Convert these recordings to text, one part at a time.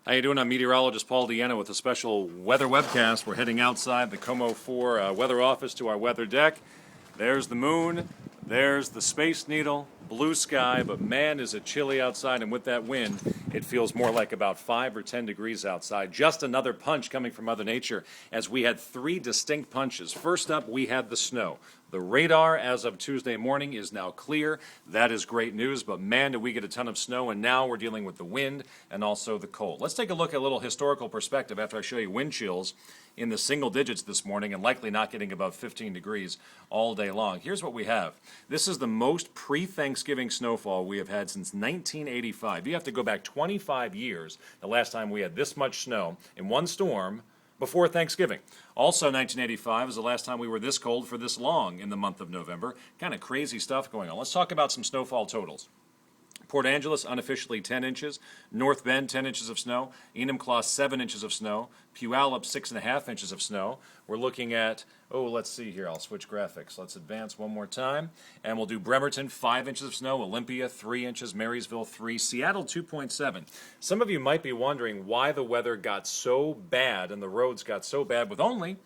How you doing? I'm meteorologist Paul Deanno with a special weather webcast. We're heading outside the KOMO4 weather office to our weather deck. There's the moon, there's the Space Needle, blue sky, but man is it chilly outside, and with that wind, it feels more like about 5 or 10 degrees outside. Just another punch coming from Mother Nature, as we had 3 distinct punches. First up, we had the snow. The radar, as of Tuesday morning, is now clear. That is great news, but man, did we get a ton of snow, and now we're dealing with the wind and also the cold. Let's take a look at a little historical perspective after I show you wind chills in the single digits this morning and likely not getting above 15 degrees all day long. Here's what we have. This is the most pre-Thanksgiving snowfall we have had since 1985. You have to go back 25 years, the last time we had this much snow in one storm before Thanksgiving. Also, 1985 is the last time we were this cold for this long in the month of November. Kind of crazy stuff going on. Let's talk about some snowfall totals. Port Angeles, unofficially 10 inches. North Bend, 10 inches of snow. Enumclaw, 7 inches of snow. Puyallup, 6.5 inches of snow. We're looking at, let's see here. I'll switch graphics. Let's advance one more time. And we'll do Bremerton, 5 inches of snow. Olympia, 3 inches. Marysville, 3. Seattle, 2.7. Some of you might be wondering why the weather got so bad and the roads got so bad with only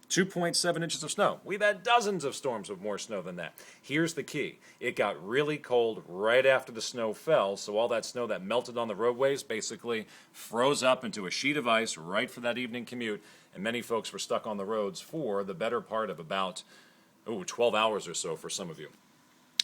2.7 inches of snow. We've had dozens of storms with more snow than that. Here's the key. It got really cold right after the snow fell, so all that snow that melted on the roadways basically froze up into a sheet of ice right for that evening commute, and many folks were stuck on the roads for the better part of about 12 hours or so for some of you.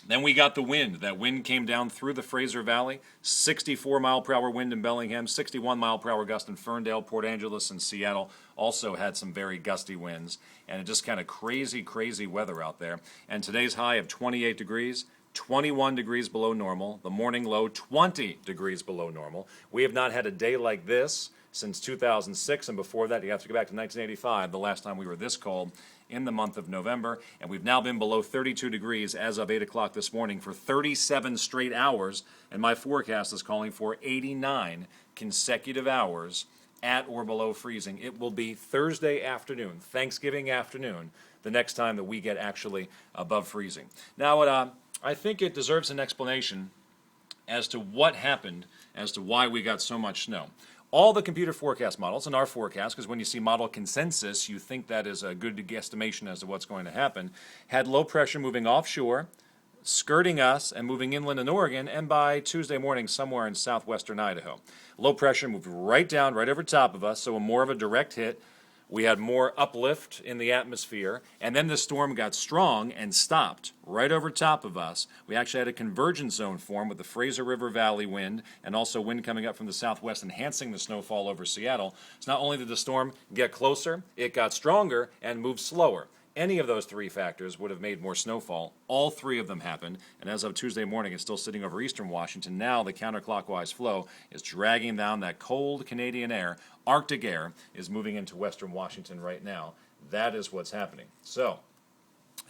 Then we got the wind. That wind came down through the Fraser Valley. 64-mile-per-hour wind in Bellingham, 61-mile-per-hour gust in Ferndale. Port Angeles and Seattle also had some very gusty winds. And it just kind of crazy, crazy weather out there. And today's high of 28 degrees, 21 degrees below normal. The morning low, 20 degrees below normal. We have not had a day like this since 2006, and before that, you have to go back to 1985, the last time we were this cold in the month of November, and we've now been below 32 degrees as of 8 o'clock this morning for 37 straight hours, and my forecast is calling for 89 consecutive hours at or below freezing. It will be Thursday afternoon, Thanksgiving afternoon, the next time that we get actually above freezing. Now, I think it deserves an explanation as to what happened, as to why we got so much snow. All the computer forecast models, and our forecast, because when you see model consensus, you think that is a good guesstimation as to what's going to happen, had low pressure moving offshore, skirting us, and moving inland in Oregon, and by Tuesday morning somewhere in southwestern Idaho. Low pressure moved right down, right over top of us, so more of a direct hit. We had more uplift in the atmosphere, and then the storm got strong and stopped right over top of us. We actually had a convergence zone form with the Fraser River Valley wind and also wind coming up from the southwest enhancing the snowfall over Seattle. So not only did the storm get closer, it got stronger and moved slower. Any of those 3 factors would have made more snowfall. All 3 of them happened, and as of Tuesday morning, it's still sitting over eastern Washington. Now the counterclockwise flow is dragging down that cold Canadian air. Arctic air is moving into western Washington right now. That is what's happening. So,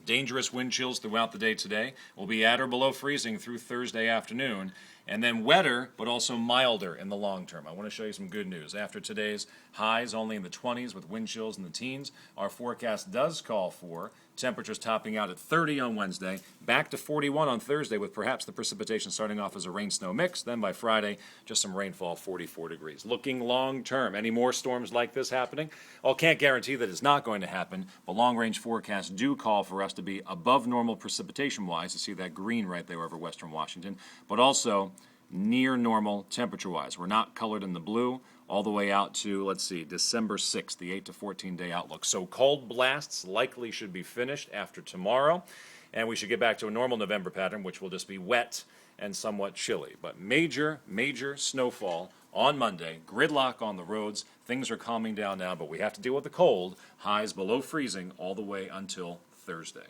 dangerous wind chills throughout the day today. Will be at or below freezing through Thursday afternoon. And then wetter, but also milder in the long term. I want to show you some good news. After today's highs only in the 20s with wind chills in the teens, our forecast does call for temperatures topping out at 30 on Wednesday, back to 41 on Thursday with perhaps the precipitation starting off as a rain-snow mix. Then by Friday, just some rainfall, 44 degrees. Looking long term, any more storms like this happening? Well, can't guarantee that it's not going to happen, but long-range forecasts do call for us to be above normal precipitation-wise. You see that green right there over western Washington, but also near normal temperature-wise. We're not colored in the blue all the way out to, December 6th, the 8 to 14-day outlook. So cold blasts likely should be finished after tomorrow, and we should get back to a normal November pattern, which will just be wet and somewhat chilly. But major, major snowfall on Monday, gridlock on the roads. Things are calming down now, but we have to deal with the cold. Highs below freezing all the way until Thursday.